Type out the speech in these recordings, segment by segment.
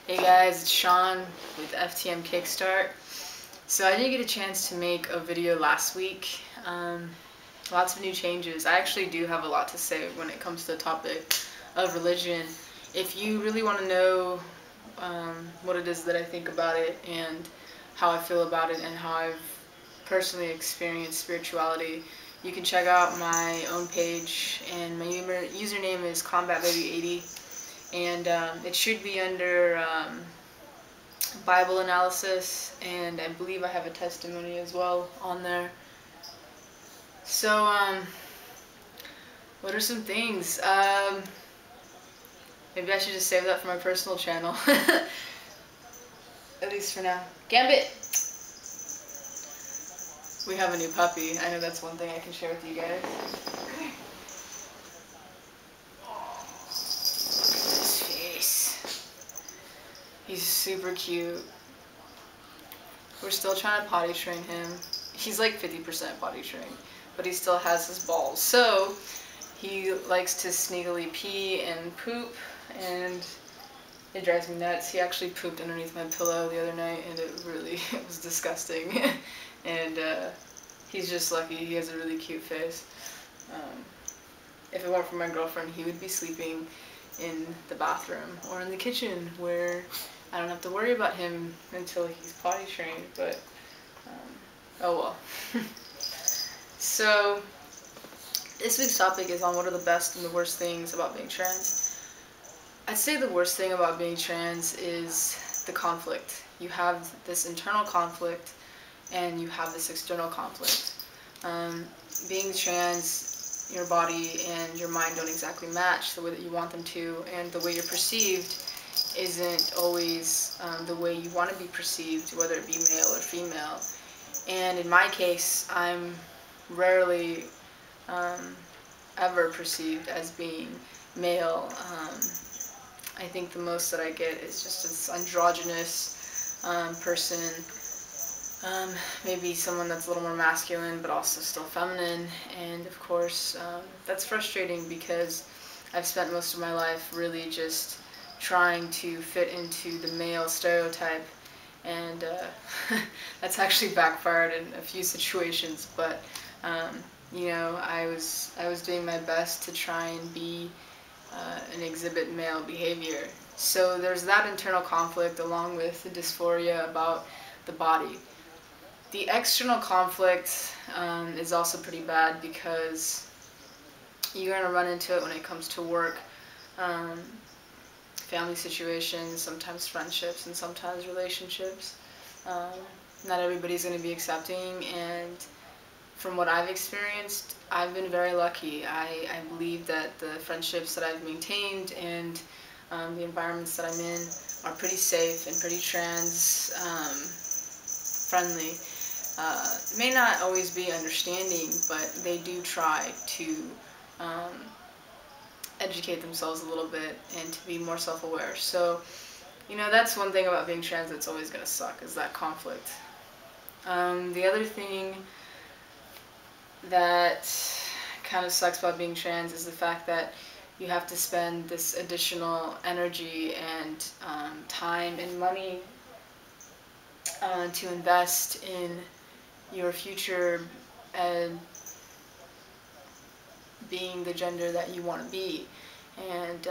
Hey guys, it's Shawn with ftmKICKSTART. So I didn't get a chance to make a video last week. Lots of new changes. I actually do have a lot to say when it comes to the topic of religion. If you really want to know what it is that I think about it and how I feel about it and how I've personally experienced spirituality, you can check out my own page, and my username is CombatBaby80. And it should be under Bible analysis, and I believe I have a testimony as well on there. So, what are some things? Maybe I should just save that for my personal channel. At least for now. Gambit! We have a new puppy. I know that's one thing I can share with you guys. He's super cute. We're still trying to potty train him. He's like 50% potty trained, but he still has his balls. So he likes to sneakily pee and poop, and it drives me nuts. He actually pooped underneath my pillow the other night, and it was disgusting. And he's just lucky. He has a really cute face. If it weren't for my girlfriend, he would be sleeping in the bathroom or in the kitchen, where I don't have to worry about him until he's potty trained, but oh well. So this week's topic is on what are the best and the worst things about being trans. I'd say the worst thing about being trans is the conflict. You have this internal conflict and you have this external conflict. Being trans, your body and your mind don't exactly match the way that you want them to, and the way you're perceived isn't always the way you want to be perceived, whether it be male or female. And in my case, I'm rarely ever perceived as being male. I think the most that I get is just this androgynous person, maybe someone that's a little more masculine but also still feminine, and of course that's frustrating because I've spent most of my life really just trying to fit into the male stereotype, and that's actually backfired in a few situations, but you know, I was doing my best to try and be and exhibit male behavior. So there's that internal conflict along with the dysphoria about the body. The external conflict is also pretty bad because you're going to run into it when it comes to work, family situations, sometimes friendships, and sometimes relationships. Not everybody's going to be accepting, and from what I've experienced, I've been very lucky. I believe that the friendships that I've maintained and the environments that I'm in are pretty safe and pretty trans friendly. May not always be understanding, but they do try to educate themselves a little bit and to be more self-aware. So, you know, that's one thing about being trans that's always going to suck, is that conflict. The other thing that kind of sucks about being trans is the fact that you have to spend this additional energy and time and money to invest in your future and being the gender that you want to be, and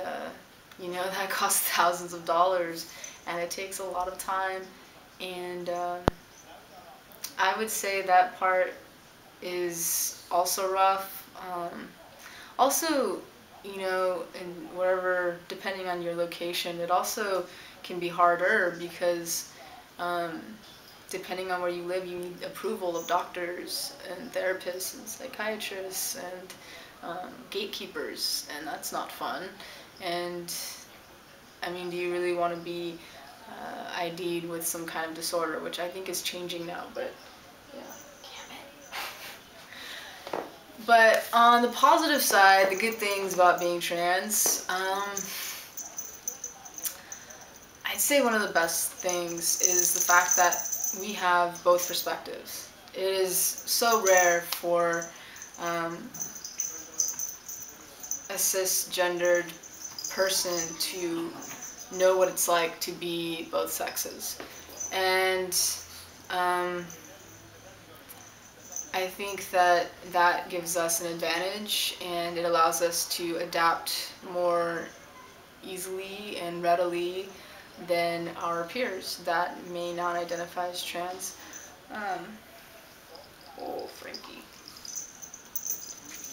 you know, that costs thousands of dollars, and it takes a lot of time, and I would say that part is also rough. Also, you know, and wherever, depending on your location, it also can be harder because depending on where you live, you need approval of doctors and therapists and psychiatrists and gatekeepers, and that's not fun. And I mean, do you really want to be ID'd with some kind of disorder, which I think is changing now, but yeah. But on the positive side, the good things about being trans, I'd say one of the best things is the fact that we have both perspectives. It is so rare for a cisgendered person to know what it's like to be both sexes. And I think that that gives us an advantage, and it allows us to adapt more easily and readily than our peers that may not identify as trans. Oh, Frankie.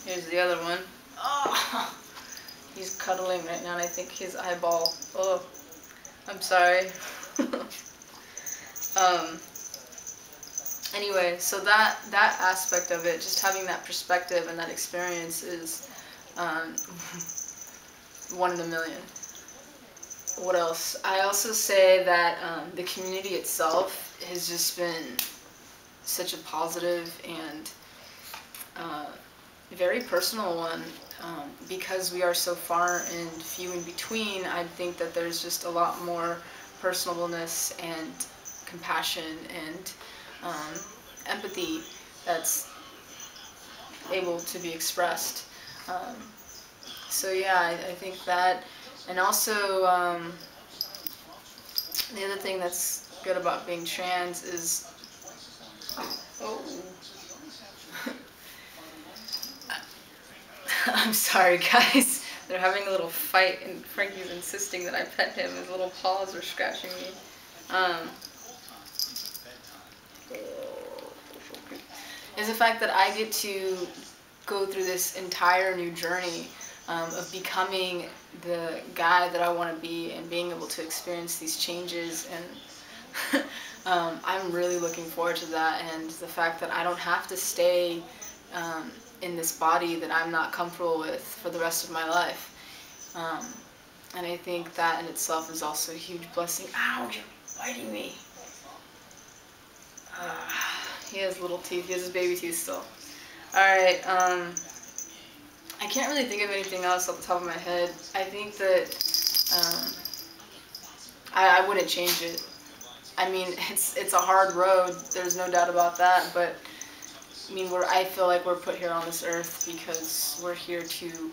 Here's the other one. Oh, he's cuddling right now, and I think his eyeball. Oh, I'm sorry. Anyway, so that aspect of it, just having that perspective and that experience is one in a million. What else? I also say that the community itself has just been such a positive and very personal one. Because we are so far and few in between, I think that there's just a lot more personableness and compassion and empathy that's able to be expressed. So yeah, I think that, and also the other thing that's good about being trans is, oh, I'm sorry guys, they're having a little fight and Frankie's insisting that I pet him. His little paws are scratching me. Is the fact that I get to go through this entire new journey of becoming the guy that I want to be and being able to experience these changes, and I'm really looking forward to that, and the fact that I don't have to stay in this body that I'm not comfortable with for the rest of my life. And I think that in itself is also a huge blessing. Ow, you're biting me. He has little teeth. He has his baby teeth still. Alright, I can't really think of anything else off the top of my head. I think that I wouldn't change it. I mean, it's a hard road. There's no doubt about that. But I mean, I feel like we're put here on this earth because we're here to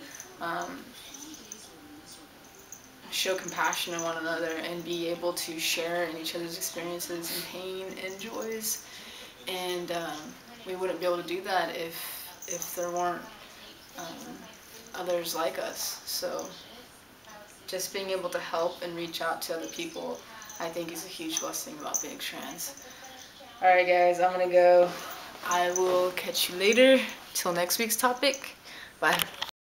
show compassion in one another and be able to share in each other's experiences and pain and joys. And we wouldn't be able to do that if there weren't others like us. So just being able to help and reach out to other people, I think, is a huge blessing about being trans. Alright guys, I'm gonna go. I will catch you later. Till next week's topic. Bye.